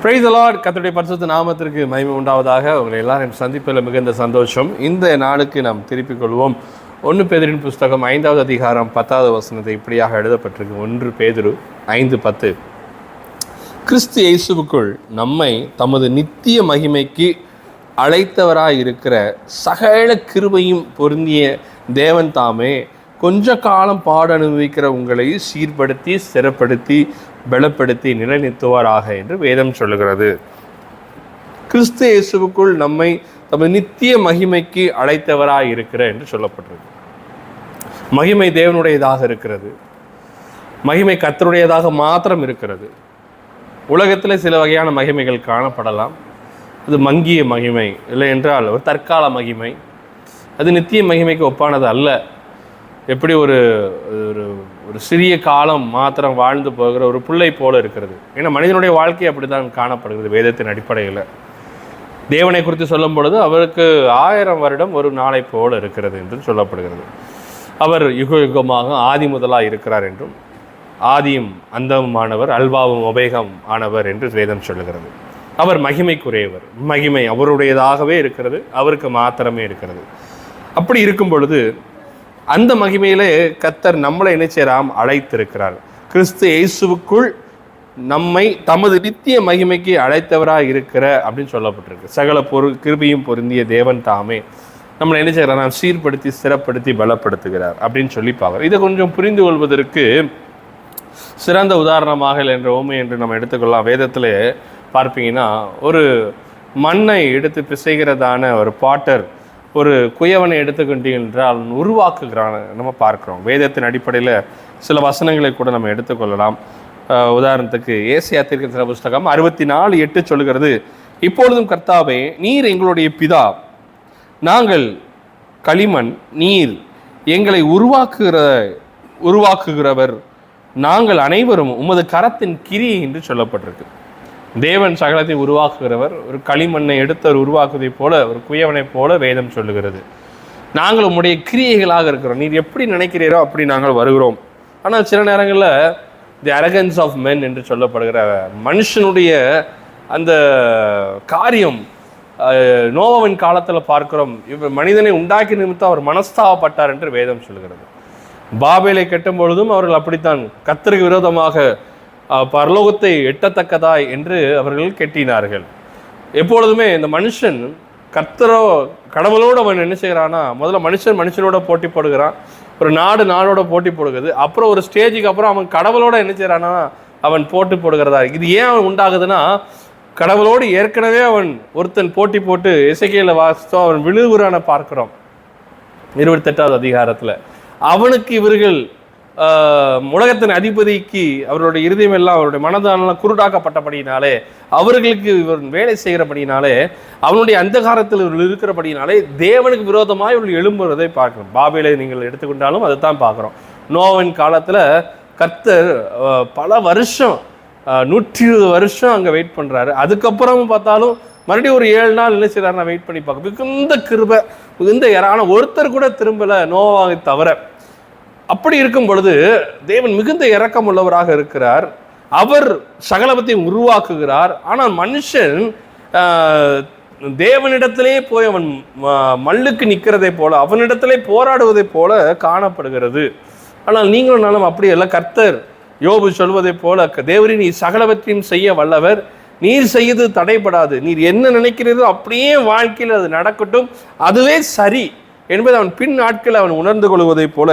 Praise the Lord. கர்த்தருடைய பரிசுத்த நாமத்திற்கு மகிமை உண்டாவதாக. உங்களை எல்லாரும் சந்திப்பில் மிகுந்த சந்தோஷம். இந்த நாளுக்கு நாம் திருப்பிக் கொள்வோம். 1 பேதுருவின் புஸ்தகம் 5வது அதிகாரம் 10வது வசனத்தை இப்படியாக எழுதப்பட்டிருக்கு. 1 பேதுரு 5:10. கிறிஸ்து இயேசுவுக்குள் நம்மை தமது நித்திய மகிமைக்கு அழைத்தவராய் இருக்கிற சகல கிருபையும் பொருந்திய தேவன் தாமே கொஞ்ச காலம் பாட அனுபவிக்கிற உங்களை சீர்படுத்தி ஸ்திரப்படுத்தி பலப்படுத்தி நிலைநிறுத்துவாராக என்று வேதம் சொல்லுகிறது. கிறிஸ்து இயேசுவுக்குள் நம்மை தமது நித்திய மகிமைக்கு அழைத்தவராய் இருக்கிற என்று சொல்லப்பட்டிருக்கு. மகிமை தேவனுடையதாக இருக்கிறது. மகிமை கர்த்தருடையதாக மாத்திரம் இருக்கிறது. உலகத்தில் சில வகையான மகிமைகள் காணப்படலாம். அது மங்கிய மகிமை, இல்லை என்றால் ஒரு தற்கால மகிமை. அது நித்திய மகிமைக்கு ஒப்பானது அல்ல. எப்படி ஒரு ஒரு சிறிய காலம் மாத்திரம் வாழ்ந்து போகிற ஒரு பிள்ளை போல இருக்கிறது. ஏன்னா மனிதனுடைய வாழ்க்கை அப்படி தான் காணப்படுகிறது. வேதத்தின் அடிப்படையில் தேவனை குறித்து சொல்லும் பொழுது அவருக்கு 1000 வருடம் ஒரு நாளை போல இருக்கிறது என்று சொல்லப்படுகிறது. அவர் யுக யுகமாக ஆதி முதலாக இருக்கிறார் என்றும், ஆதியும் அந்தமானவர் அல்பாவும் உபேகம் ஆனவர் என்று வேதம் சொல்லுகிறது. அவர் மகிமைக்குரியவர். மகிமை அவருடையதாகவே இருக்கிறது, அவருக்கு மாத்திரமே இருக்கிறது. அப்படி இருக்கும் பொழுது அந்த மகிமையிலே கர்த்தர் நம்மளை இணைச்சேராம் அழைத்திருக்கிறார். கிறிஸ்து இயேசுவுக்குள் நம்மை தமது நித்திய மகிமைக்கு அழைத்தவராக இருக்கிற அப்படின்னு சொல்லப்பட்டிருக்கு. சகல கிருபையும் பொருந்திய தேவன் தாமே நம்மளை என்ன செய்கிறார்? சீர்படுத்தி ஸ்திரப்படுத்தி பலப்படுத்துகிறார் அப்படின்னு சொல்லி பார்க்குறோம். இதை கொஞ்சம் புரிந்து கொள்வதற்கு சிறந்த உதாரணமாக என்ற ஓமை என்று நம்ம எடுத்துக்கொள்ளலாம். வேதத்தில் பார்ப்பீங்கன்னா ஒரு மண்ணை எடுத்து பிசைகிறதான ஒரு பாட்டர் ஒரு குயவனை எடுத்துக்கொண்டீங்க என்றால் உருவாக்குகிறான் நம்ம பார்க்குறோம். வேதத்தின் அடிப்படையில் சில வசனங்களை கூட நம்ம எடுத்துக்கொள்ளலாம். உதாரணத்துக்கு ஏசாயா தீர்க்கதரிசன புஸ்தகம் 64:8 சொல்லுகிறது, இப்பொழுதும் கர்த்தாவே நீர் எங்களுடைய பிதா, நாங்கள் களிமண், நீர் எங்களை உருவாக்குகிறவர், நாங்கள் அனைவரும் உமது கரத்தின் கிரி என்று சொல்லப்பட்டிருக்கு. தேவன் சகலத்தை உருவாக்குகிறவர். ஒரு களிமண்ணை எடுத்தவர் உருவாக்குவதை போல, ஒரு குயவனை போல வேதம் சொல்லுகிறது. நாங்கள் உம்முடைய கிரியைகளாக இருக்கிறோம். நீர் எப்படி நினைக்கிறீரோ அப்படி நாங்கள் வருகிறோம். ஆனால் சில நேரங்களில் தி அரகன்ஸ் ஆஃப் மென் என்று சொல்லப்படுகிற மனுஷனுடைய அந்த காரியம் நோவாவின் காலத்தில் பார்க்கிறோம். இவர் மனிதனை உண்டாக்கி நிமித்தம் அவர் மனஸ்தாபப்பட்டார் என்று வேதம் சொல்கிறது. பாபேலை கட்டும் பொழுதும் அவர்கள் அப்படித்தான் கர்த்தருக்கு விரோதமாக பரலோகத்தை எட்டத்தக்கதாய் என்று அவர்கள் கெட்டினார்கள். எப்பொழுதுமே இந்த மனுஷன் கடவுளோடு அவன் என்ன செய்கிறான்னா, முதல்ல மனுஷனோட போட்டி போடுகிறான், ஒரு நாடோட போட்டி போடுகிறது. அப்புறம் ஒரு ஸ்டேஜுக்கு அப்புறம் அவன் கடவுளோட என்ன செய்கிறான்னா அவன் போட்டி போடுகிறதா. இது ஏன் அவன் உண்டாகுதுன்னா, கடவுளோடு ஏற்கனவே அவன் ஒருத்தன் போட்டி போட்டு எசேக்கியேல வாசித்தோம், அவன் விழுகுறான பார்க்கிறோம் 28வது அதிகாரத்தில். அவனுக்கு இவர்கள் உலகத்தின் அதிபதிக்கு அவருடைய இருதயம் எல்லாம் அவருடைய மனதானெல்லாம் குருடாக்கப்பட்டபடியினாலே, அவர்களுக்கு இவர் வேலை செய்கிறபடினாலே, அவனுடைய அந்தகாரத்தில் இவர்கள் இருக்கிறபடினாலே தேவனுக்கு விரோதமாக இவர்கள் எழும்புவதை பார்க்கிறோம். பாபேலை நீங்கள் எடுத்துக்கொண்டாலும் அதை தான் பார்க்குறோம். நோவின் காலத்தில் கர்த்தர் பல வருஷம் 120 வருஷம் அங்கே வெயிட் பண்ணுறாரு. அதுக்கப்புறமும் பார்த்தாலும் மறுபடியும் ஒரு 7 நாள் என்ன செய்கிறாருன்னா வெயிட் பண்ணி பார்க்க. மிகுந்த கிருபை, மிகுந்த ஆனால் ஒருத்தர் கூட திரும்பலை நோவாவை தவிர. அப்படி இருக்கும் பொழுது தேவன் மிகுந்த இரக்கம் உள்ளவராக இருக்கிறார். அவர் சகலத்தையும் உருவாக்குகிறார். ஆனால் மனுஷன் தேவனிடத்திலே போய் அவன் மல்லுக்கு நிற்கிறதை போல, அவனிடத்திலே போராடுவதை போல காணப்படுகிறது. ஆனால் நீங்களும் நானும் அப்படி அல்ல. கர்த்தர் யோபு சொல்வதை போல, தேவரே நீ சகலவற்றையும் செய்ய வல்லவர், நீர் செய்து தடைபடாது, நீர் என்ன நினைக்கிறதோ அப்படியே வாழ்க்கையில் அது நடக்கட்டும், அதுவே சரி என்பதை அவன் பின் நாட்களில் அவன் உணர்ந்து கொள்வதை போல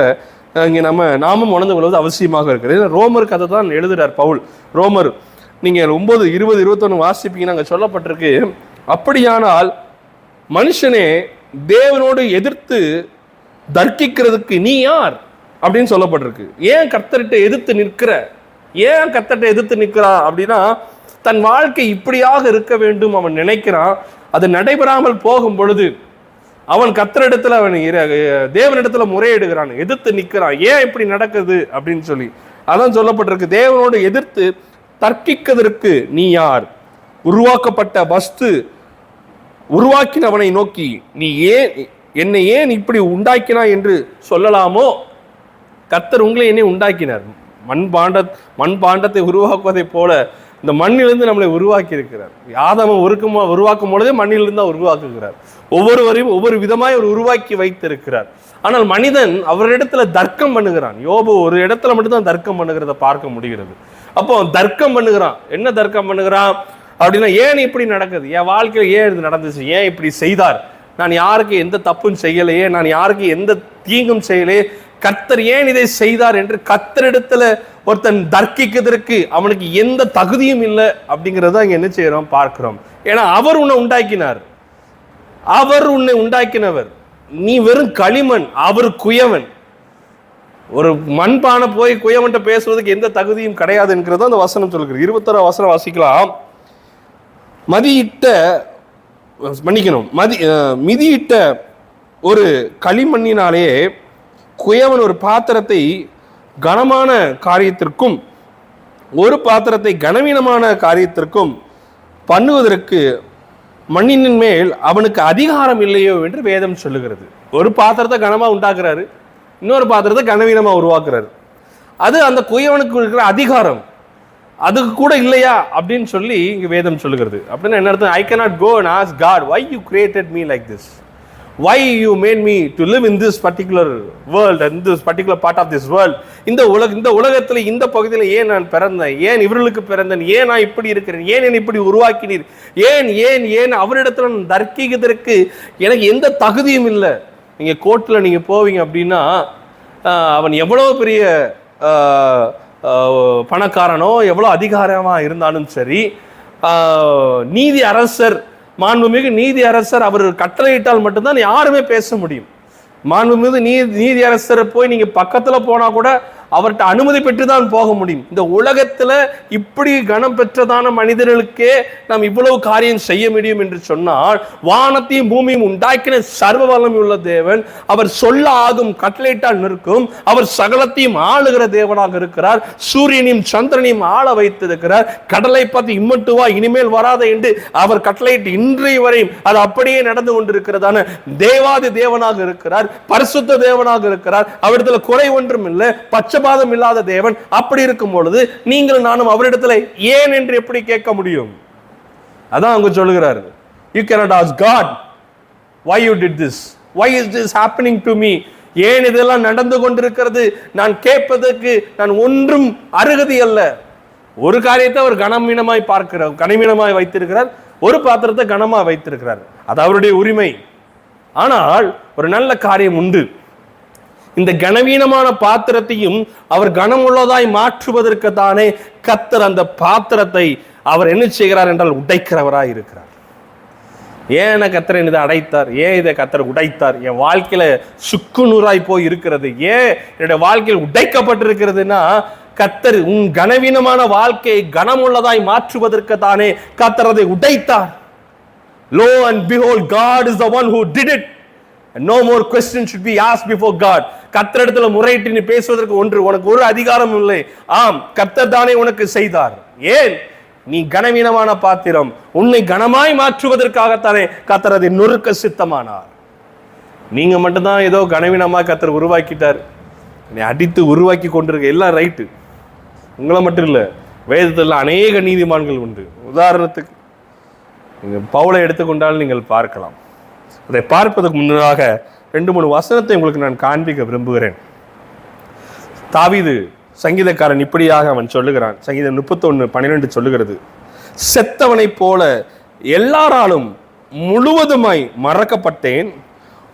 இங்கே நாமும் உணர்ந்து கொள்வது அவசியமாக இருக்கிறது. ரோமருக்கு அதை தான் எழுதுகிறார் பவுல். ரோமர் நீங்கள் 9, 20, 21 வாசிப்பீங்கன்னா அங்கே சொல்லப்பட்டிருக்கு, அப்படியானால் மனுஷனே தேவனோடு எதிர்த்து தர்க்கிக்கிறதுக்கு நீ யார் அப்படின்னு சொல்லப்பட்டிருக்கு. ஏன் கர்த்தர்கிட்ட எதிர்த்து நிற்கிறா அப்படின்னா, தன் வாழ்க்கை இப்படியாக இருக்க வேண்டும் அவன் நினைக்கிறான். அது நடைபெறாமல் போகும் பொழுது அவன் கர்த்தரிடத்துல அவன் தேவனிடத்துல முறையிடுகிறான், எதிர்த்து நிற்கிறான். ஏன் இப்படி நடக்குது அப்படின்னு சொல்லி அதான் சொல்லப்பட்டிருக்கு. தேவனோடு எதிர்த்து தர்க்கிக்கிறதற்கு நீ யார்? உருவாக்கப்பட்ட வஸ்து உருவாக்கினவனை நோக்கி நீ என்னை ஏன் இப்படி உண்டாக்கினா என்று சொல்லலாமோ? கர்த்தர் உங்களை என்னை உண்டாக்கினார். மண்பாண்டத்தை உருவாக்குவதை போல இந்த மண்ணிலிருந்து நம்மளை உருவாக்கி இருக்கிறார். ஆதாமை உருவாக்கும் பொழுதே மண்ணிலிருந்து தான் உருவாக்குகிறார். ஒவ்வொருவரையும் ஒவ்வொரு விதமாய் அவர் உருவாக்கி வைத்திருக்கிறார். ஆனால் மனிதன் அவரிடத்துல தர்க்கம் பண்ணுகிறான். யோபு ஒரு இடத்துல மட்டும்தான் தர்க்கம் பண்ணுகிறத பார்க்க முடிகிறது. அப்போ தர்க்கம் பண்ணுகிறான். என்ன தர்க்கம் பண்ணுகிறான் அப்படின்னா, ஏன் இப்படி நடக்குது, என் வாழ்க்கையில் ஏன் இது நடந்துச்சு, ஏன் இப்படி செய்தார், நான் யாருக்கு எந்த தப்பும் செய்யலையே, நான் யாருக்கு எந்த தீங்கும் செய்யலையே, கர்த்தர் ஏன் இதை செய்தார் என்று கர்த்தரிடத்துல ஒருத்தன் தர்க்கிக்கிறதுக்கு அவனுக்கு எந்த தகுதியும் இல்லை அப்படிங்கிறத இங்க என்ன செய்யறோம் பார்க்கிறோம். ஏன்னா அவர் உன்னை உண்டாக்கினார், அவர் உன்னை உண்டாக்கினவர், நீ வெறும் களிமண், அவர் குயவன். ஒரு மண்பானை போய் குயவன்ட்ட பேசுவதற்கு எந்த தகுதியும் கிடையாது என்கிறத அந்த வசனம் சொல்கிறது. 21 வசனம் வாசிக்கலாம். மிதியிட்ட ஒரு களிமண்ணினாலே குயவன் ஒரு பாத்திரத்தை கனமான காரியத்திற்கும் ஒரு பாத்திரத்தை கனவீனமான காரியத்திற்கும் பண்ணுவதற்கு மண்ணின் மேல் அவனுக்கு அதிகாரம் இல்லையோ என்று வேதம் சொல்லுகிறது. ஒரு பாத்திரத்தை கனமா உண்டாக்குறாரு, இன்னொரு பாத்திரத்தை கனவீனமா உருவாக்குறாரு. அது அந்த குயவனுக்கு இருக்கிற அதிகாரம், அதுக்கு கூட இல்லையா அப்படின்னு சொல்லி இங்க வேதம் சொல்லுகிறது. அப்படின்னா என்ன அர்த்தம்? I cannot go and ask God, why you created me like this? Why you made me to live in this particular world and this particular part of this world? இந்த உலகத்துல இந்த பகுதியில் ஏன் நான் பிறந்தேன், ஏன் இவர்களுக்கு பிறந்தேன், ஏன் நான் இப்படி இருக்கிறேன், ஏன் என்னை இப்படி உருவாக்கினீர், ஏன் ஏன் ஏன் அவரிடத்துல நான் தர்க்கிக்கிறதுக்கு எனக்கு எந்த தகுதியும் இல்லை. நீங்க கோர்ட்ல நீங்க போவீங்க அப்படின்னா அவன் எவ்வளவு பெரிய பணக்காரனோ எவ்வளோ அதிகாரமா இருந்தாலும் சரி, நீதி அரசர், மாண்புமிகு நீதி அரசர் அவர் கட்டளையிட்டால் மட்டும்தான் யாருமே பேச முடியும். மாண்புமிகு நீதி அரசரை போய் நீங்க பக்கத்துல போனா கூட அவர்கிட்ட அனுமதி பெற்று தான் போக முடியும். இந்த உலகத்துல இப்படி கனம் பெற்றதான மனிதர்களுக்கே நாம் இவ்வளவு காரியம் செய்ய முடியும் என்று சொன்னால், வானத்தையும் பூமியும் உண்டாக்கின சர்வ வல்லமை உள்ள தேவன், அவர் சொல்ல ஆகும் கட்டளையிட்டால் நிற்கும், அவர் சகலத்தையும் ஆளுகிற தேவனாக இருக்கிறார், சூரியனையும் சந்திரனையும் ஆள வைத்திருக்கிறார், கடலை பார்த்து இம்மட்டுவா இனிமேல் வராத என்று அவர் கட்டளையிட்டு இன்றைய வரையும் அது அப்படியே நடந்து கொண்டிருக்கிறதான தேவாதி தேவனாக இருக்கிறார், பரிசுத்த தேவனாக இருக்கிறார். அவரிடத்துல குறை ஒன்றும் இல்லை, பட்சபாதம் இல்லாத தேவன். அப்படி இருக்கும் பொழுது நீங்களும் நானும் அவரிடத்துல ஏன் என்று எப்படி கேட்க முடியும்? அதான் அவங்க சொல்லுகிறார், you cannot ask God why you did this, why is this happening to me, ஏன் இதெல்லாம் நடந்து கொண்டிருக்கிறது, நான் கேட்பதற்கு நான் ஒன்றும் அருகதி அல்ல. ஒரு காரியத்தை அவர் கனமீனமாய் வைத்திருக்கிறார், ஒரு பாத்திரத்தை கனமா வைத்திருக்கிறார், அது அவருடைய உரிமை. ஆனால் ஒரு நல்ல காரியம் உண்டு, இந்த கனவீனமான பாத்திரத்தையும் அவர் கனமுள்ளதாய் மாற்றுவதற்கு தானே கர்த்தர் அந்த பாத்திரத்தை அவர் என்ன செய்கிறார் என்றால் உடைக்கிறவராய் இருக்கிறார். ஏன் கர்த்தர் இதை அடைத்தார், ஏன் இதை கர்த்தர் உடைத்தார், என் வாழ்க்கையில சுக்குநூறாய் போய் இருக்கிறது, ஏன் என்னுடைய வாழ்க்கையில் உடைக்கப்பட்டிருக்கிறதுனா, கர்த்தர் உன் கனவீனமான வாழ்க்கையை கனமுள்ளதாய் மாற்றுவதற்கு தானே கர்த்தர் அதை உடைத்தார். Lo and behold, God is the one who did it. And no more questions should be asked before God. கர்த்தரிடத்துல முறையிட்டு நீ பேசுவதற்கு உனக்கு ஒரு அதிகாரம் இல்லை. ஆம், கர்த்தர் தானே உனக்கு செய்தார். ஏன்? நீ கனவீனமான பாத்திரம், உன்னை கனமாய் மாற்றுவதற்காகத்தானே கர்த்தர் அதை நொறுக்க சித்தமானார். நீங்க மட்டும்தான் ஏதோ கனவீனமா கர்த்தர் உருவாக்கிட்டார், நீ அடித்து உருவாக்கி கொண்டிருக்க, எல்லாம் ரைட்டு. உங்களை மட்டும் இல்லை, வேதத்தில் அநேக நீதிமான்கள் உண்டு. உதாரணத்துக்கு நீங்கள் பவுலை எடுத்துக்கொண்டால் நீங்கள் பார்க்கலாம். அதை பார்ப்பதற்கு முன்னதாக 2-3 வசனத்தை உங்களுக்கு நான் காண்பிக்க விரும்புகிறேன். தாவீது சங்கீதக்காரன் இப்படியாக அவன் சொல்லுகிறான். சங்கீதம் 31:12 சொல்லுகிறது, செத்தவனை போல எல்லாராலும் முழுவதுமாய் மறக்கப்பட்டேன்,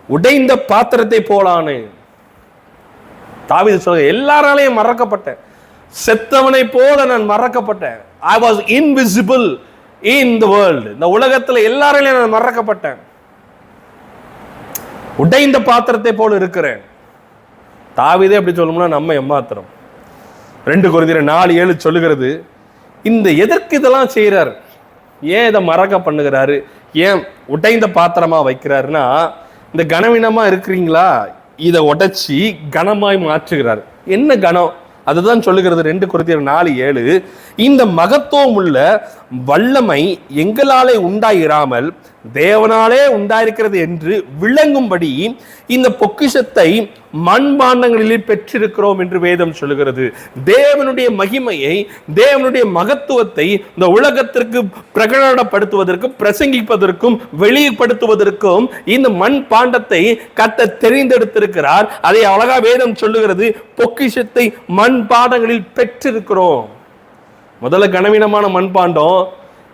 உடைந்த பாத்திரத்தை போலானேன். தாவீது சொல்ல, எல்லாராலையும் மறக்கப்பட்டேன், செத்தவனை போல நான் மறக்கப்பட்டேன். I was invisible in the world. இந்த உலகத்தில் எல்லாராலையும் நான் மறக்கப்பட்டேன், உடைந்த பாத்திரத்தை போல இருக்கிறேன். தாவீதே அப்படி சொல்லணும்னா நம்ம ஏமாத்திரம். 2 கொரிந்தியர் 4:7 சொல்லுகிறது, இந்த எதற்கு இதெல்லாம் செய்யறாரு, ஏன் இதை மறக்க பண்ணுகிறாரு, ஏன் உடைந்த பாத்திரமா வைக்கிறாருன்னா, இந்த கனவீனமா இருக்கிறீங்களா, இதை உடைச்சி கனமாய் மாற்றுகிறார். என்ன கனம்? அதுதான் சொல்லுகிறது 2 கொரிந்தியர் 4:7. இந்த மகத்துவம் உள்ள வல்லமை எங்களாலே உண்டாயிராமல் தேவனாலே உண்டாயிருக்கிறது என்று விளங்கும்படி இந்த பொக்கிஷத்தை மண்பாண்டங்களில் பெற்றிருக்கிறோம் என்று வேதம் சொல்லுகிறது. தேவனுடைய மகிமையை, தேவனுடைய மகத்துவத்தை இந்த உலகத்திற்கு பிரகடனப்படுத்துவதற்கும் பிரசங்கிப்பதற்கும் வெளிப்படுத்துவதற்கும் இந்த மண் பாண்டத்தை கர்த்தர் தெரிந்தெடுத்திருக்கிறார். அதை அழகா வேதம் சொல்லுகிறது, பொக்கிஷத்தை மண் பாண்டங்களில் பெற்றிருக்கிறோம். முதல்ல கனவீனமான மண்பாண்டம்,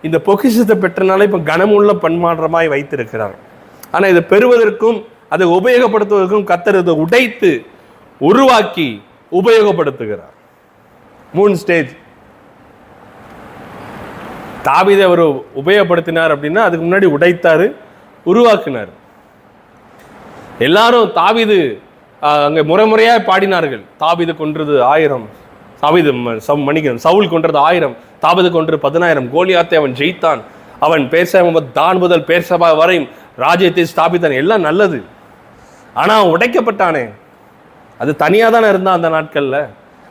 இந்த பொக்கிஷத்தை பெற்றனால இப்ப கனமுள்ள பண்பாண்டமாய் வைத்திருக்கிறார். ஆனா இதை பெறுவதற்கும் அதை உபயோகப்படுத்துவதற்கும் கர்த்தர் இதை உடைத்து உருவாக்கி உபயோகப்படுத்துகிறார். 3 ஸ்டேஜ். தாவீதை அவர் உபயோகப்படுத்தினார் அப்படின்னா அதுக்கு முன்னாடி உடைத்தாரு, உருவாக்கினார். எல்லாரும் தாவீது அங்க முறைமுறையா பாடினார்கள். தாவீது கொன்றது 1000, சவுல் கொன்றது 1000, தாவீது கொன்றது 10,000, கோலியாத்தை அவன் ஜெயித்தான், அவன் தான் முதல் பேர்சபா வரை ராஜ்யத்தை ஸ்தாபித்தான். எல்லாம் நல்லது. ஆனா அவன் உடைக்கப்பட்டானே, அது தனியா தானே இருந்தான் அந்த நாட்கள்ல.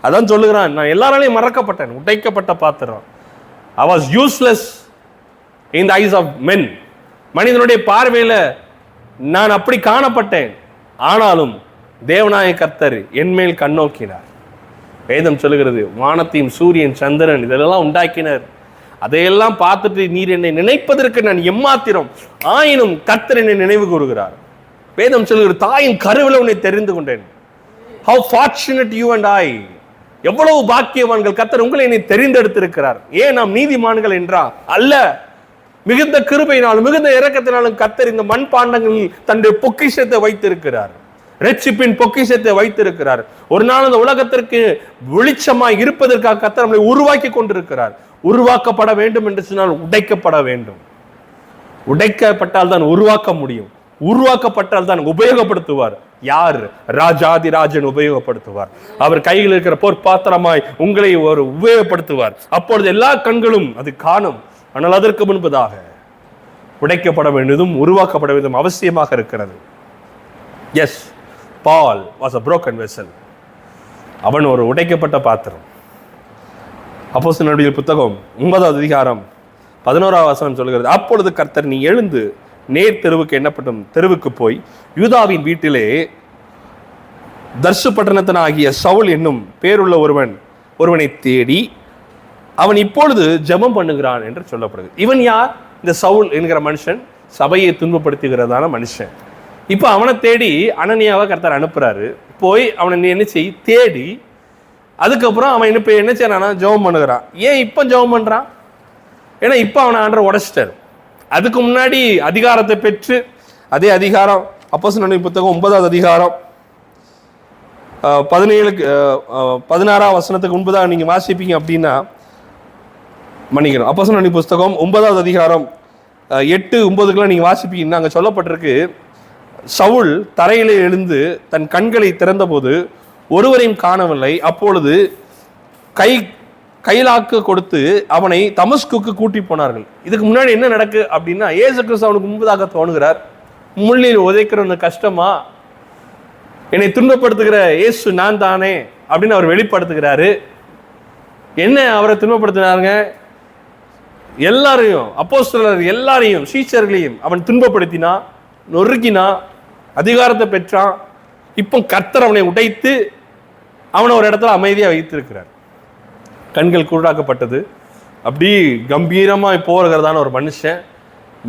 அதான் சொல்லுகிறான், நான் எல்லாராலையும் மறக்கப்பட்டேன், உடைக்கப்பட்ட பாத்திரம். I was useless in the eyes of men. மனிதனுடைய பார்வையில நான் அப்படி காணப்பட்டேன். ஆனாலும் தேவனாய கர்த்தர் என்மேல் கண்ணோக்கினார். வேதம் சொல்லுகிறது, வானத்தையும் சூரியன் சந்திரன் இதெல்லாம் உண்டாக்கினர். அதையெல்லாம் பார்த்துட்டு, நீர் என்னை நினைப்பதற்கு நான் எம்மாத்திரம், ஆயினும் கர்த்தர் என்னை நினைவு கூறுகிறார். வேதம் சொல்லுகிறது, தாயின் கருவில உன்னை தெரிந்து கொண்டேன். How fortunate you and I. எவ்வளவு பாக்கியவான்கள், கர்த்தர் உங்களை என்னை தெரிந்தெடுத்திருக்கிறார். ஏன் நாம் நீதிமான்கள் என்றா அல்ல, மிகுந்த கிருபையினாலும் மிகுந்த இரக்கத்தினாலும் கர்த்தர் இந்த மண்பாண்டங்களில் தன்னுடைய பொக்கிஷத்தை வைத்திருக்கிறார். ரட்சிப்பின் பொக்கிஷத்தை வைத்திருக்கிறார். ஒரு நாள் இந்த உலகத்திற்கு வெளிச்சமாய் இருப்பதற்காக கர்த்தர் நம்மை உருவாக்கி கொண்டிருக்கிறார். உருவாக்கப்பட வேண்டும் என்று சொன்னால் உடைக்கப்பட வேண்டும். உடைக்கப்பட்டால் தான் உருவாக்க முடியும். உருவாக்கப்பட்டால் தான் உபயோகப்படுத்துவார். யார்? ராஜாதி ராஜன் உபயோகப்படுத்துவார். அவர் கையில் இருக்கிற பொற்பாத்திரமாய் உங்களை ஒரு உபயோகப்படுத்துவார். அப்பொழுது எல்லா கண்களும் அது காணும். ஆனால் அதற்கு முன்பதாக உடைக்கப்பட வேண்டியதும் உருவாக்கப்பட வேண்டியதும் அவசியமாக இருக்கிறது. Yes, Paul was a broken vessel. அவன் ஒரு உடைக்கப்பட்ட பாத்திரம். அப்போஸ்தலர்களுடைய புத்தகம் 9வது அதிகாரம் 11வது வசனம் சொல்கிறது, அப்பொழுது கர்த்தர், நீ எழுந்து நேர் தெருவுக்கு எண்ணப்படும் தெருவுக்கு போய் யூதாவின் வீட்டிலே தர்சு பட்டணத்தனாகிய சவுல் என்னும் பேருள்ள ஒருவனை தேடி அவன் இப்பொழுது ஜெபம் பண்ணுகிறான் என்று சொல்லப்படுது. இவன் யார்? இந்த சவுல் என்கிற மனுஷன் சபையை துன்பப்படுத்துகிறதான மனுஷன். இப்போ அவனை தேடி அனனியாவை கர்த்தர் அனுப்புறாரு. போய் அவனை என்ன செய் தேடி, அதுக்கப்புறம் அவன் என்ன செய்யறானா, ஜெபம் பண்ணுகிறான். ஏன் இப்போ ஜெபம் பண்றான்? ஏன்னா இப்போ அவனை ஆண்டவர் உடைச்சிட்டாரு. அதுக்கு முன்னாடி அதிகாரத்தை பெற்று, அதே அதிகாரம் அப்போஸ்தலர்களுடைய புத்தகம் 9வது அதிகாரம் 16வது வசனத்துக்கு முன்பதாக நீங்க வாசிப்பீங்க அப்படின்னா, மன்னிக்கணும், அப்போஸ்தலர்களுடைய புத்தகம் 9வது அதிகாரம் 8-9 நீங்க வாசிப்பீங்கன்னா அங்க சொல்லப்பட்டிருக்கு, சவுல் தரையிலே எழுந்து தன் கண்களை திறந்தபோது ஒருவரையும் காணவில்லை. அப்பொழுது கைலாக்கு கொடுத்து அவனை தமஸ்குக்கு கூட்டி போனார்கள். இதுக்கு முன்னாடி என்ன நடக்கு அப்படின்னா, இயேசு கிறிஸ்து அவனுக்கு முன்பதாக தோணுகிறார். முள்ளில் உதைக்கிற கஷ்டமா, என்னை துன்பப்படுத்துகிற இயேசு நான் தானே அப்படின்னு அவர் வெளிப்படுத்துகிறாரு. என்ன அவரை துன்பப்படுத்தினாருங்க? எல்லாரையும், அப்போஸ்தலர் எல்லாரையும், சீஷர்களையும் அவன் துன்பப்படுத்தினா, நொறுக்கினா, அதிகாரத்தை பெற்றான். இப்போ கர்த்தர் அவனை உடைத்து அவனை ஒரு இடத்துல அமைதியாக வைத்திருக்கிறார். கண்கள் குருடாக்கப்பட்டது. அப்படி கம்பீரமாக போகிறதான ஒரு மனுஷன்.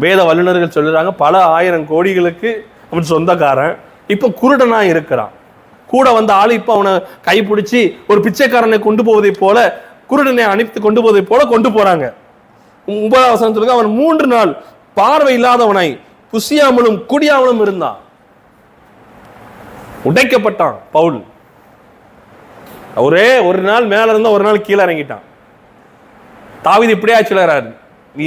வேத வல்லுநர்கள் சொல்லுறாங்க, பல 1000 கோடிகளுக்கு அவன் சொந்தக்காரன். இப்போ குருடனா இருக்கிறான். கூட வந்த ஆள் இப்போ அவனை கைப்பிடிச்சி ஒரு பிச்சைக்காரனை கொண்டு போவதை போல, குருடனை அனுப்பி கொண்டு போவதை போல கொண்டு போறாங்க. 9வது வசனத்துல அவன் 3 நாள் பார்வை இல்லாதவனாய் புசியாமலும் குடியாமலும் இருந்தான். உடைக்கப்பட்டான் பவுல். ஒரே ஒரு நாள் மேல இருந்தா ஒரு நாள் கீழே இறங்கிட்டான். தாவீது இப்படியா சொல்றாரு, நீ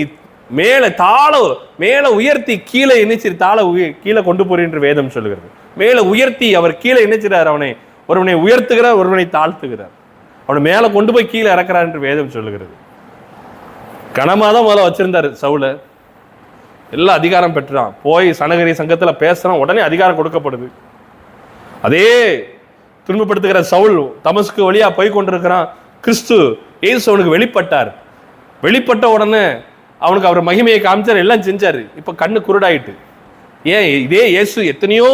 மேல உயர்த்தி கீழே என்னச்சு கீழே கொண்டு போறேன் என்று வேதம் சொல்லுகிறது. மேல உயர்த்தி அவர் கீழே என்னச்சுறார், ஒருவனை உயர்த்துகிறார், ஒருவனை தாழ்த்துகிறார். அவனை மேல கொண்டு போய் கீழே இறக்குறார் என்று வேதம் சொல்லுகிறது. கனமாதான் முதல்ல வச்சிருந்தாரு சவுல. எல்லா அதிகாரம் பெற்றான். போய் சனகரி சங்கத்துல பேசுறான், உடனே அதிகாரம் கொடுக்கப்படுது. அதே துன்பப்படுத்துகிற சவுல் தமஸ்கு வழியா போய் கொண்டிருக்கிறான். கிறிஸ்து இயேசு அவனுக்கு வெளிப்பட்டார். வெளிப்பட்ட உடனே அவனுக்கு அவர் மகிமையை காமிச்சார், எல்லாம் செஞ்சாரு. இப்ப கண்ணு குருடாயிட்டு. ஏன் இதே இயேசு எத்தனையோ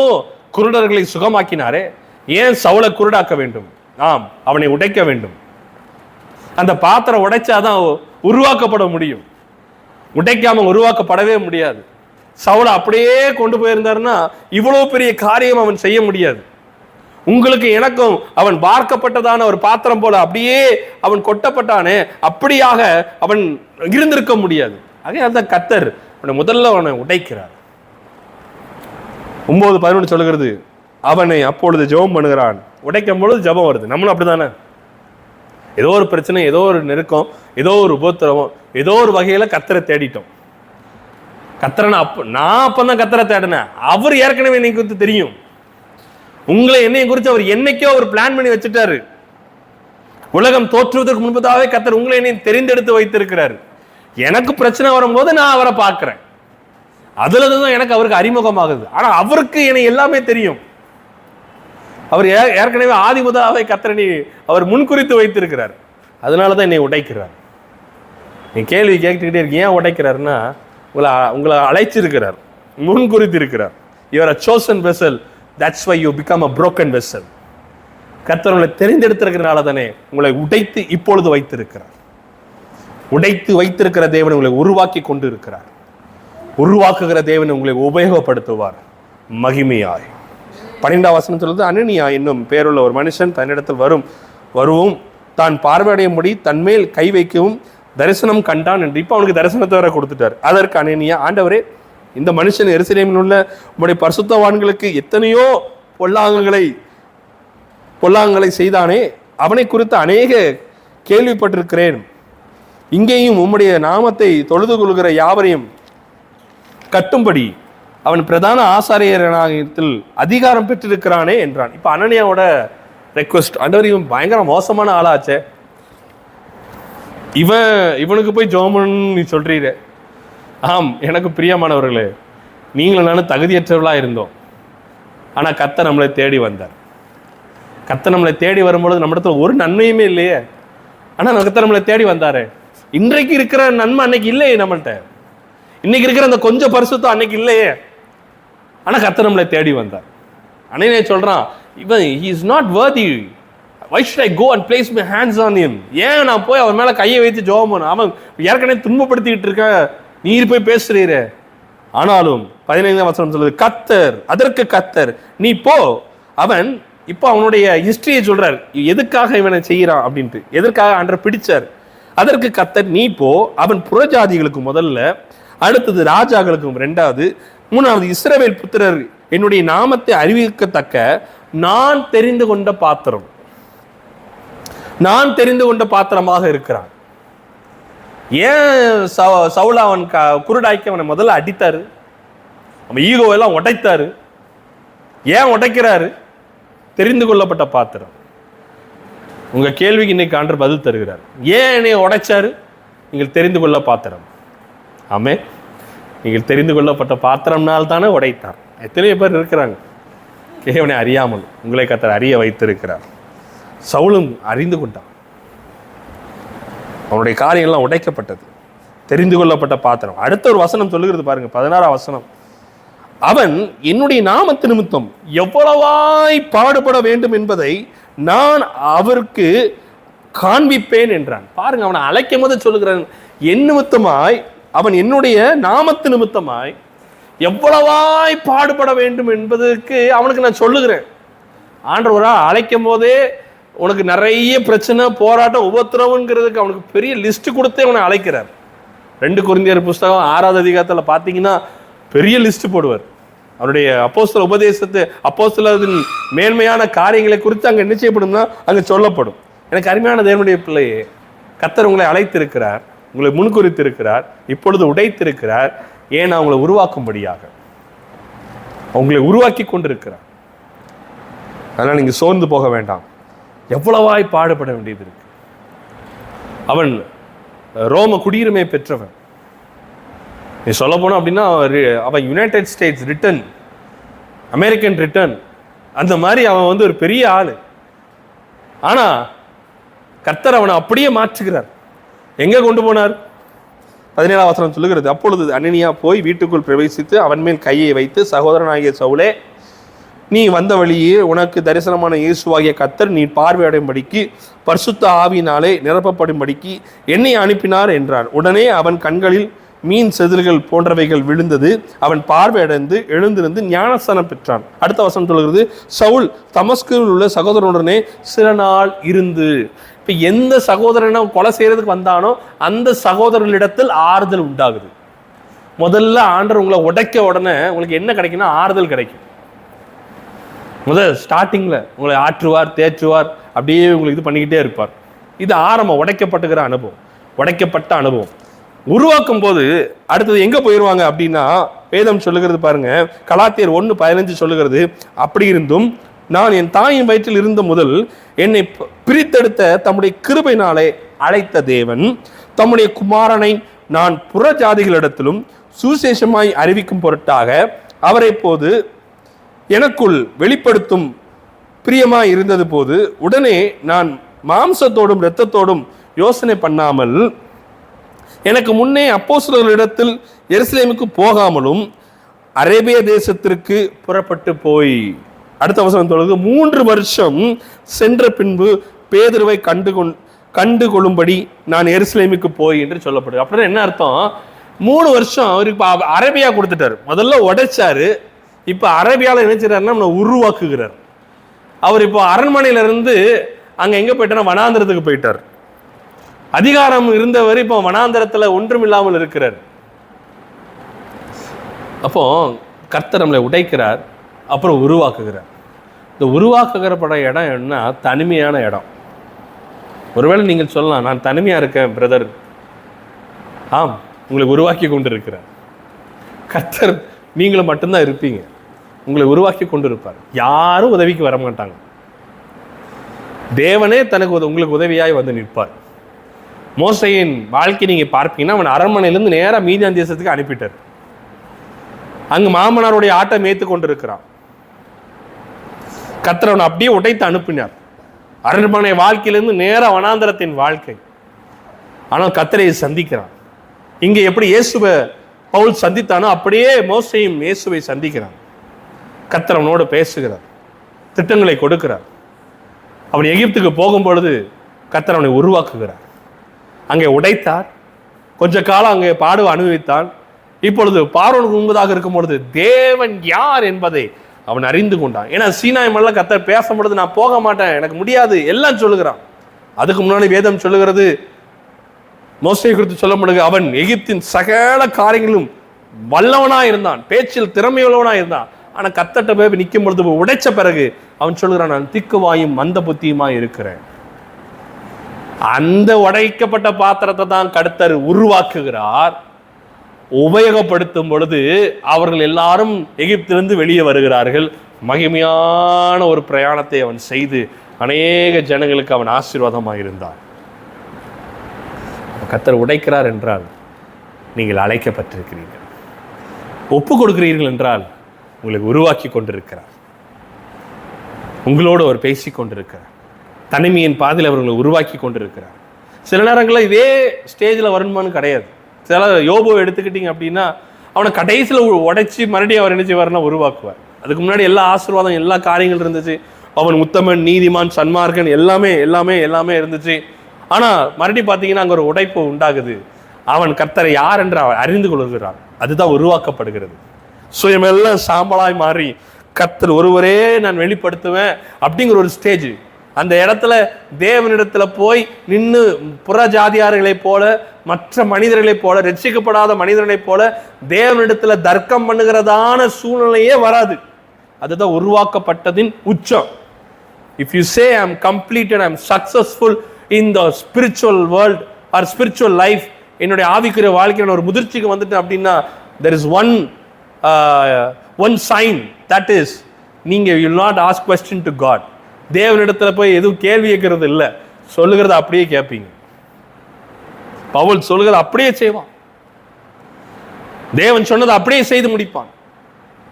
குருடர்களை சுகமாக்கினாரே, ஏன் சவுலை குருடாக்க வேண்டும்? ஆம், அவனை உடைக்க வேண்டும். அந்த பாத்திரம் உடைச்சாதான் உருவாக்கப்பட முடியும். உடைக்காம உருவாக்கப்படவே முடியாது. சவுலை அப்படியே கொண்டு போயிருந்தாருன்னா இவ்வளவு பெரிய காரியம் அவன் செய்ய முடியாது. உங்களுக்கு எனக்கும் அவன் பார்க்கப்பட்டதான ஒரு பாத்திரம் போல அப்படியே அவன் கொட்டப்பட்டானே, அப்படியாக அவன் இருந்திருக்க முடியாது. அதனால்தான் கர்த்தர் முதல்ல அவனை உடைக்கிறார். 9:11 சொல்லுகிறது, அவனை அப்பொழுது ஜெபம் பண்ணுகிறான். உடைக்கும் பொழுது ஜெபம் வருது. நம்மளும் அப்படித்தானே, ஏதோ ஒரு பிரச்சனை, ஏதோ ஒரு நெருக்கம், ஏதோ ஒரு உபத்திரவம், ஏதோ ஒரு வகையில கர்த்தரை தேடிட்டோம். கர்த்தரை நான் அப்பதான் கர்த்தரை தேடினேன். அவர் ஏற்கனவே என்னை குறித்து தெரியும். உங்களை என்னைய குறித்து அவர் என்னைக்கோ அவர் பிளான் பண்ணி வச்சுட்டாரு. உலகம் தோற்றுவதற்கு முன்பதாகவே கர்த்தர் உங்களை என்னை தெரிந்தெடுத்து வைத்திருக்கிறார். எனக்கு பிரச்சனை வரும்போது நான் அவரை பார்க்கிறேன். அதுலதான் எனக்கு அவருக்கு அறிமுகமாகுது. ஆனா அவருக்கு என்னை எல்லாமே தெரியும். அவர் ஏற்கனவே ஆதி முதலாவே கர்த்தரை அவர் முன்குறித்து வைத்திருக்கிறார். அதனாலதான் என்னை உடைக்கிறார். நீ கேள்வி கேட்டுக்கிட்டே இருக்கு, ஏன் உடைக்கிறாருன்னா உங்களை அழைச்சிருக்கிறார், முன்குறித்து இருக்கிறார். You are a chosen vessel. That's why you become a broken vessel. கர்த்தர் உங்களை தெரிந்தெடுத்திருக்கிறனால தானே உங்களை உடைத்து இப்பொழுது வைத்திருக்கிறார். உடைத்து வைத்திருக்கிற தேவன் உங்களை உருவாக்கி கொண்டு இருக்கிறார். உருவாக்குகிற தேவன் உங்களை உபயோகப்படுத்துவார் மகிமையாய். 12ஆம் வசனம் சொல்லுது, அனனியா என்னும் பேருள்ள ஒரு மனுஷன் தன்னிடத்தில் வருவும் தான் பார்வையடையும்படி தன்மேல் கை வைக்கவும் தரிசனம் கண்டான் என்று. இப்போ அவனுக்கு தரிசனத்தை வர கொடுத்துட்டார். அதற்கு அனனியா, ஆண்டவரே, இந்த மனுஷன் எருசலேமில் உள்ள உம்முடைய பரிசுத்தவான்களுக்கு எத்தனையோ பொல்லாங்கலை செய்தானே, அவனை குறித்து அநேக கேள்விப்பட்டிருக்கிறேன். இங்கேயும் உம்முடைய நாமத்தை தொழுது கொள்கிற யாவரையும் கட்டும்படி அவன் பிரதான ஆசாரியத்தில் அதிகாரம் பெற்றிருக்கிறானே என்றான். இப்ப அனனியாவோட ரெக்வஸ்ட், ஆண்டவர் இவன் பயங்கர மோசமான ஆளாச்சே, இவனுக்கு போய் ஜெபம் நீ சொல்றீரே. ஆம், எனக்கு பிரியமானவர்களே, நீங்களும் நானும் தகுதியற்றவர்களா இருந்தோம். ஆனா கர்த்தர் நம்மளை தேடி வந்தார். கர்த்தர் நம்மளை தேடி வரும்பொழுது நம்ம இடத்துல ஒரு நன்மையுமே இல்லையே, ஆனா கர்த்தர் நம்மளை தேடி வந்தாரு. இன்றைக்கு இருக்கிற நன்மை அன்னைக்கு இல்லையே நம்மள்கிட்ட. இன்னைக்கு இருக்கிற அந்த கொஞ்சம் பரிசுத்தம் அன்னைக்கு இல்லையே, ஆனா கர்த்தர் நம்மளை தேடி வந்தார். அன்னையே சொல்றான், இவன் he is not worthy. Why should I go and place my hands on him? ஏன் நான் போய் அவன் மேல கையை வைத்து ஜெபம் பண்ண? அவன் ஏற்கனவே துன்பப்படுத்திக்கிட்டு இருக்க, நீர் போய் பேசுறீரே. ஆனாலும் 15ஆம் வசனம் சொல்லுது, அதற்கு கர்த்தர் நீ போ. அவன் இப்போ அவனுடைய ஹிஸ்டரியை சொல்றாரு, எதுக்காக இவனை செய்யறான் அப்படின்ட்டு, எதற்காக ஆண்டவர் பிடிச்சார். அதற்கு கர்த்தர் நீ போ, அவன் புறஜாதிகளுக்கு முதல்ல, அடுத்தது ராஜாக்களுக்கும் 2வது, 3வது இஸ்ரவேல் புத்திரர் என்னுடைய நாமத்தை அறிவிக்கத்தக்க நான் தெரிந்து கொண்ட பாத்திரம், நான் தெரிந்து கொண்ட பாத்திரமாக இருக்கிறான். ஏன் சவுல அவன் குருடாய்க்கு அவனை முதல்ல அடித்தாரு, அவன் ஈகோவெல்லாம் உடைத்தாரு. ஏன் உடைக்கிறாரு? தெரிந்து கொள்ளப்பட்ட பாத்திரம். உங்க கேள்விக்கு இன்னைக்கு ஆண்டவர் பதில் தருகிறார். ஏன் என்னை உடைச்சாரு? நீங்கள் தெரிந்து கொள்ள பாத்திரம். ஆமே, நீங்கள் தெரிந்து கொள்ளப்பட்ட பாத்திரம்னால் தானே உடைத்தார். எத்தனையோ பேர் இருக்கிறாங்க தேவனை அறியாமல், உங்களை கர்த்தர் அறிய வைத்திருக்கிறார். சவுலும் அறிந்து கொண்டான், அவனுடைய காரியங்கள்லாம் உடைக்கப்பட்டது. தெரிந்து கொள்ளப்பட்ட பாத்திரம். அடுத்த ஒரு வசனம் சொல்லுகிறது பாருங்க, 16ஆம் வசனம், அவன் என்னுடைய நாமத்து நிமித்தம் எவ்வளவாய் பாடுபட வேண்டும் என்பதை நான் அவருக்கு காண்பிப்பேன் என்றான். பாருங்க, அவனை அழைக்கும் போது சொல்லுகிறான், என் நிமித்தமாய், அவன் என்னுடைய நாமத்து நிமித்தமாய் எவ்வளவாய் பாடுபட வேண்டும் என்பதற்கு அவனுக்கு நான் சொல்லுகிறேன். ஆண்டவரா அழைக்கும் போதே உனக்கு நிறைய பிரச்சனை, போராட்டம், உபத்திரவங்கிறதுக்கு அவனுக்கு பெரிய லிஸ்ட் கொடுத்தே அவனை அழைக்கிறார். 2 கொரிந்தியர் புஸ்தகம் 6வது அதிகாரத்தில் பார்த்தீங்கன்னா பெரிய லிஸ்ட் போடுவார். அவருடைய அப்போஸ்தல உபதேசத்தை, அப்போஸ்தலரின் மேன்மையான காரியங்களை குறித்து அங்கே நிச்சயப்படும்னா அங்கே சொல்லப்படும். எனக்கு அருமையான தேவனுடைய பிள்ளையே, கர்த்தர் உங்களை அழைத்திருக்கிறார், உங்களை முன்குறித்திருக்கிறார், இப்பொழுது உடைத்திருக்கிறார். ஏன் அவங்களை உருவாக்கும்படியாக உங்களை உருவாக்கி கொண்டிருக்கிறார். அதனால் நீங்கள் சோர்ந்து போக வேண்டாம். எவ்வளவாய் பாடுபட வேண்டியது இருக்கு. அவன் ரோம குடியுரிமை பெற்றவன். நீ சொல்ல போனோம் அப்படின்னா அவன் United states return, American return, அந்த மாதிரி அவன் ஒரு பெரிய ஆளு. ஆனா கர்த்தர் அவனை அப்படியே மாற்றுகிறார். எங்க கொண்டு போனார்? 17ஆம் வசனம் சொல்லுகிறது, அப்பொழுது அனனியா போய் வீட்டுக்குள் பிரவேசித்து அவன் மேல் கையை வைத்து, சகோதரனாகிய சவுலே, நீ வந்த வழியே உனக்கு தரிசனமான இயேசுவாகிய கர்த்தர் நீ பார்வையடையும்படிக்கு பரிசுத்த ஆவியினாலே நிரப்பப்படும்படிக்கு என்னை அனுப்பினார் என்றான். உடனே அவன் கண்களில் மீன் செதில்கள் போன்றவைகள் விழுந்தது. அவன் பார்வையடைந்து எழுந்திருந்து ஞானஸ்தானம் பெற்றான். அடுத்த வசனம் சொல்கிறது, சவுல் தமஸ்குவில் உள்ள சகோதரனுடனே சில நாள் இருந்து. இப்ப எந்த சகோதரனை கொலை செய்யறதுக்கு வந்தானோ அந்த சகோதரர்களிடத்தில் ஆறுதல் உண்டாகுது. முதல்ல ஆண்டவர் உங்களை உடைக்க உடனே உங்களுக்கு என்ன கிடைக்குன்னா ஆறுதல் கிடைக்கும். முதல் ஸ்டார்டிங்ல உங்களை ஆற்றுவார், தேற்றுவார், அப்படியே உங்களுக்கு இது பண்ணிக்கிட்டே இருப்பார். இது ஆரம்பம், உடைக்கப்பட்டுக்கிற அனுபவம், உடைக்கப்பட்ட அனுபவம். உருவாக்கும் போது அடுத்தது எங்க போயிடுவாங்க அப்படின்னா, வேதம் சொல்லுகிறது பாருங்க, கலாத்தியர் 1:15 சொல்லுகிறது, அப்படி இருந்தும் நான் என் தாயின் வயிற்றில் இருந்த முதல் என்னை பிரித்தெடுத்த தம்முடைய கிருபையினாலே அழைத்த தேவன் தம்முடைய குமாரனை நான் புற ஜாதிகளிடத்திலும் சுவிசேஷமாய் அறிவிக்கும் பொருட்டாக அவரை போது எனக்குள் வெளிப்படுத்தும் பிரியமாய் இருந்தது போது, உடனே நான் மாம்சத்தோடும் இரத்தத்தோடும் யோசனை பண்ணாமல் எனக்கு முன்னே அப்போஸ்தலர்களிடத்தில் எருசலேமுக்கு போகாமலும் அரேபிய தேசத்திற்கு புறப்பட்டு போய், அடுத்த வசனம் சொல்லுது, 3 வருஷம் சென்ற பின்பு பேதுருவை கண்டு கொள்ளும்படி நான் எருசலேமுக்கு போய் என்று சொல்லப்படுது. அப்படின்னா என்ன அர்த்தம்? 3 வருஷம் அவருக்கு அரேபியா கொடுத்துட்டாரு. முதல்ல உடைச்சாரு, இப்ப அரேபியாவில் நினைச்சாருன்னா நம்மளை உருவாக்குகிறார். அவர் இப்போ அரண்மனையில இருந்து அங்க எங்க போயிட்டார்? வனாந்திரத்துக்கு போயிட்டார். அதிகாரம் இருந்தவர் இப்போ வனாந்திரத்துல ஒன்றும் இல்லாமல் இருக்கிறார். அப்போ கர்த்தர் நம்மளை உடைக்கிறார், அப்புறம் உருவாக்குகிறார். இந்த உருவாக்குகிறப்பட இடம் என்ன? தனிமையான இடம். ஒருவேளை நீங்கள் சொல்லலாம், நான் தனிமையா இருக்கேன் பிரதர். ஆம், உங்களை உருவாக்கி கொண்டு இருக்கிறார் கர்த்தர். நீங்களும் மட்டும்தான் இருப்பீங்க, உங்களை உருவாக்கி கொண்டு இருப்பார். யாரும் உதவிக்கு வர மாட்டாங்க. தேவனே தனக்கு உங்களுக்கு உதவியாய் வந்து நிற்பார். மோசையின் வாழ்க்கை நீங்க பார்ப்பீங்கன்னா, அவன் அரண்மனையிலிருந்து நேராக மீதியான் தேசத்துக்கு அனுப்பிட்டார். அங்கு மாமனாருடைய ஆட்டை மேய்த்து கொண்டிருக்கிறான். கர்த்தர் அவனை அப்படியே உடைத்து அனுப்பினார். அரண்மனை வாழ்க்கையிலிருந்து நேராக வனாந்தரத்தின் வாழ்க்கை. ஆனால் கர்த்தரை சந்திக்கிறான். இங்கே எப்படி இயேசுவை பவுல் சந்தித்தானோ அப்படியே மோசையும் இயேசுவை சந்திக்கிறான். கர்த்தர் அவனோடு பேசுகிறார், திட்டங்களை கொடுக்கிறார். அவன் எகிப்துக்கு போகும்பொழுது கர்த்தர் அவனை உருவாக்குகிறார். அங்கே உடைத்தார். கொஞ்ச காலம் அங்கே பாடுவ அனுபவித்தான். இப்பொழுது பார்வோனுக்கு முன்பதாக இருக்கும் பொழுது தேவன் யார் என்பதை அவன் அறிந்து கொண்டான். ஏன்னா சீனாய் மலையில கர்த்தர் பேசும் பொழுது நான் போக மாட்டேன், எனக்கு முடியாது எல்லாம் சொல்லுகிறான். அதுக்கு முன்னாடி வேதம் சொல்லுகிறது, மோசையை குறித்து சொல்லப்படுகிறது, அவன் எகிப்தின் சகல காரியங்களும் வல்லவனா இருந்தான், பேச்சில் திறமையுள்ளவனா இருந்தான். ஆனா கர்த்தர்ட்ட போய் நிற்கும் பொழுது உடைச்ச பிறகு அவன் சொல்லுகிறான், நான் திக்குவாயும் மந்த புத்தியுமா இருக்கிறேன். அந்த உடைக்கப்பட்ட பாத்திரத்தை தான் கர்த்தர் உருவாக்குகிறார். உபயோகப்படுத்தும் பொழுது அவர்கள் எல்லாரும் எகிப்திலிருந்து வெளியே வருகிறார்கள். மகிமையான ஒரு பிரயாணத்தை அவன் செய்து அநேக ஜனங்களுக்கு அவன் ஆசீர்வாதமாக இருந்தார். கர்த்தர் உடைக்கிறார் என்றால் நீங்கள் அழைக்கப்பட்டிருக்கிறீர்கள். ஒப்பு கொடுக்கிறீர்கள் என்றால் உங்களுக்கு உருவாக்கி கொண்டிருக்கிறார். உங்களோடு அவர் பேசி கொண்டிருக்கிறார். தனிமையின் பாதையில் அவர்களை உருவாக்கி கொண்டிருக்கிறார். சில நேரங்களில் இதே ஸ்டேஜில் வரணுமான்னு கிடையாது. சில யோபுவை எடுத்துக்கிட்டீங்க அப்படின்னா, அவனை கடைசியில் உடைச்சி மறுபடியும் அவர் என்ன செய்வார்னா உருவாக்குவார். அதுக்கு முன்னாடி எல்லா ஆசீர்வாதம், எல்லா காரியங்கள் இருந்துச்சு. அவன் உத்தமன், நீதிமான், சன்மார்க்கன் எல்லாமே எல்லாமே எல்லாமே இருந்துச்சு. ஆனால் மறுபடியும் பார்த்தீங்கன்னா அங்கே ஒரு உடைப்பு உண்டாகுது. அவன் கர்த்தரை யார் என்று அவன் அறிந்து கொள்கிறான். அதுதான் உருவாக்கப்படுகிறது. சுயமெல்லாம் சாம்பலாய் மாறி கர்த்தர் ஒருவரே நான் வெளிப்படுத்துவேன் அப்படிங்கிற ஒரு ஸ்டேஜ். அந்த இடத்துல தேவனிடத்துல போய் நின்று புற ஜாதியார்களைப் போல, மற்ற மனிதர்களைப் போல, ரட்சிக்கப்படாத மனிதர்களைப் போல தேவனிடத்துல தர்க்கம் பண்ணுகிறதான சூழ்நிலையே வராது. அதுதான் உருவாக்கப்பட்டதின் உச்சம். If you say I am completed, I am successful in the spiritual world or spiritual life, என்னுடைய ஆவிக்குரிய வாழ்க்கையில் ஒரு முதிர்ச்சிக்கு வந்துட்டேன் அப்படின்னா, there is one sign, that is, நீங்க you will not ask question to God. தேவனிடத்துல போய் எதுவும் கேள்வி கேட்கறது இல்லை, சொல்லுகிறத அப்படியே கேட்பீங்க. பவுல் சொல்லுகிறத அப்படியே செய்வான். தேவன் சொன்னதை அப்படியே செய்து முடிப்பான்.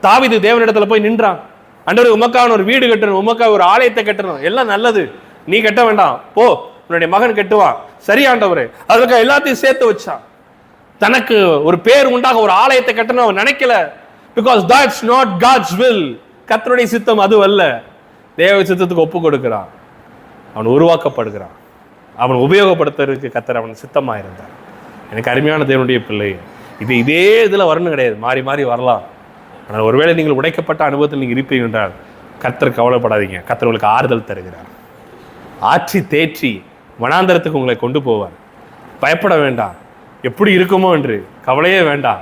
தாவீது தேவனிடத்துல போய் நின்றான். ஆண்டவரே, உமக்கான ஒரு வீடு கட்டணும், உமக்காக ஒரு ஆலயத்தை கட்டணும், எல்லாம் நல்லது, நீ கட்ட வேண்டாம், போ உன்னுடைய மகன் கட்டுவான். சரி ஆண்டவரே, அதுக்காக எல்லாத்தையும் சேர்த்து வச்சான். தனக்கு ஒரு பேர் உண்டாக ஒரு ஆலயத்தை கட்டணும் அவன் நினைக்கல. Because that's not God's will. கர்த்தருடைய சித்தம் அது அல்ல. தேவ சித்தத்துக்கு ஒப்பு கொடுக்கிறான். அவன் உருவாக்கப்படுகிறான். அவன் உபயோகப்படுத்துறதுக்கு கர்த்தர் அவன் சித்தமாக இருந்தார். எனக்கு அருமையான தேவனுடைய பிள்ளை, இதே இதில் வரணும் கிடையாது, மாறி மாறி வரலாம். ஆனால் ஒருவேளை நீங்கள் உடைக்கப்பட்ட அனுபவத்தில் நீங்கள் இருப்பீங்க என்றால் கர்த்தர் கவலைப்படாதீங்க. கர்த்தர் உங்களுக்கு ஆறுதல் தருகிறார். ஆற்றி தேற்றி வனாந்தரத்துக்கு உங்களை கொண்டு போவார். பயப்பட வேண்டாம், எப்படி இருக்குமோ என்று கவலையே வேண்டாம்.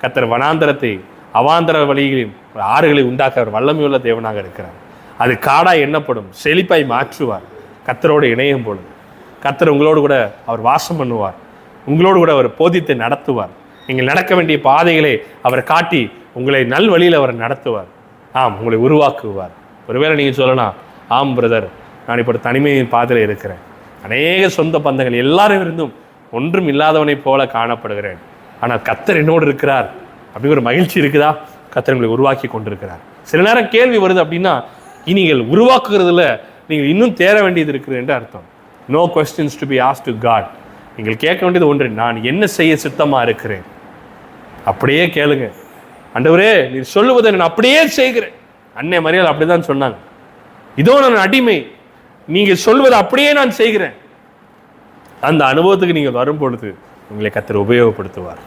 கர்த்தர் வனாந்தரத்தை அவாந்தர வழிகளையும் ஆறுகளை உண்டாக்க அவர் வல்லமையுள்ள தேவனாக இருக்கிறார். அது காடாய் எண்ணப்படும், செழிப்பாய் மாற்றுவார். கர்த்தரோடு இணையும் பொழுது கர்த்தர் உங்களோடு கூட அவர் வாசம் பண்ணுவார். உங்களோடு கூட அவர் போதித்து நடத்துவார். நீங்கள் நடக்க வேண்டிய பாதைகளை அவர் காட்டி உங்களை நல் வழியில் அவர் நடத்துவார். ஆம், உங்களை உருவாக்குவார். ஒருவேளை நீங்கள் சொல்லலாம், ஆம் பிரதர், நான் இப்போ தனிமையின் பாதையில் இருக்கிறேன், அநேக சொந்த பந்தங்கள் எல்லாரும் இருந்தும் ஒன்றும் இல்லாதவனை போல காணப்படுகிறேன், ஆனால் கர்த்தர் என்னோடு இருக்கிறார் அப்படி ஒரு மகிழ்ச்சி இருக்குதா? கர்த்தர் உங்களை உருவாக்கி கொண்டிருக்கிறார். சில நேரம் கேள்வி வருது அப்படின்னா நீங்கள் உருவாக்குறதுல நீங்கள் இன்னும் தேர வேண்டியது இருக்குது என்று அர்த்தம். No questions to be asked to God. நீங்கள் கேட்க வேண்டியது ஒன்று, நான் என்ன செய்ய சித்தமாக இருக்கிறேன்? அப்படியே கேளுங்க. ஆண்டவரே, நீ சொல்லுவதை நான் அப்படியே செய்கிறேன். அன்னை மரியாதை அப்படிதான் சொன்னாங்க, இதோ நான் அடிமை, நீங்கள் சொல்வதை அப்படியே நான் செய்கிறேன். அந்த அனுபவத்துக்கு நீங்கள் வரும் பொழுது உங்களை கர்த்தர் உபயோகப்படுத்துவார்.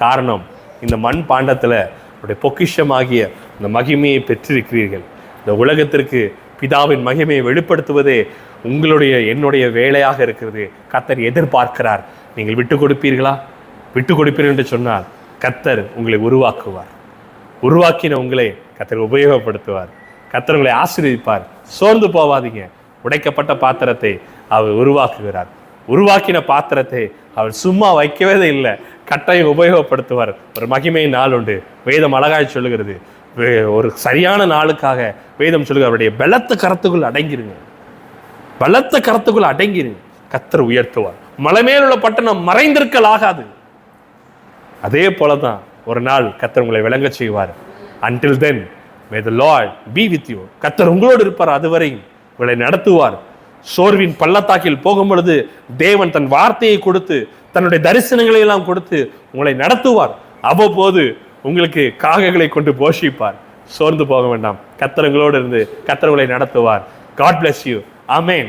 காரணம், இந்த மண் பாண்டத்தில் உடைய பொக்கிஷமாகிய இந்த மகிமையை பெற்றிருக்கிறீர்கள். இந்த உலகத்திற்கு பிதாவின் மகிமையை வெளிப்படுத்துவதே உங்களுடைய என்னுடைய வேலையாக இருக்கிறது. கர்த்தர் எதிர்பார்க்கிறார். நீங்கள் விட்டு கொடுப்பீர்களா? விட்டு கொடுப்பீர்கள் என்று சொன்னால் கர்த்தர் உங்களை உருவாக்குவார். உருவாக்கின உங்களை கர்த்தர் உபயோகப்படுத்துவார். கர்த்தர் உங்களை ஆசீர்வதிப்பார். சோர்ந்து போவாதீங்க. உடைக்கப்பட்ட பாத்திரத்தை அவர் உருவாக்குகிறார். உருவாக்கின பாத்திரத்தை அவர் சும்மா வைக்கவே இல்லை, கட்டாயம் உபயோகப்படுத்துவார். ஒரு மகிமை நாள் உண்டு. வேதம் அழகாய் சொல்லுகிறது. ஒரு சரியான நாளுக்காக வேதம் சொல்லுங்க, அவருடைய பலத்த கரத்துக்குள் அடங்கிருங்க. பலத்த கரத்துக்குள் அடங்கிருங்க. கர்த்தர் உயர்த்துவார். மலை மேலுள்ள பட்டணம் மறைந்திருக்கல் ஆகாது. அதே போலதான் ஒரு நாள் கர்த்தர் உங்களை விளங்க செய்வார். Until then, may the Lord be with you. கர்த்தர் உங்களோடு இருப்பார். அதுவரை உங்களை நடத்துவார். சோர்வின் பள்ளத்தாக்கில் போகும் பொழுது தேவன் தன் வார்த்தையை கொடுத்து தன்னுடைய தரிசனங்களை எல்லாம் கொடுத்து உங்களை நடத்துவார். அவ்வப்போது உங்களுக்கு காகங்களை கொண்டு போஷிப்பார். சோர்ந்து போக வேண்டாம். கர்த்தர் உங்களோடு இருந்து கர்த்தர் உங்களை நடத்துவார். God bless you. Amen.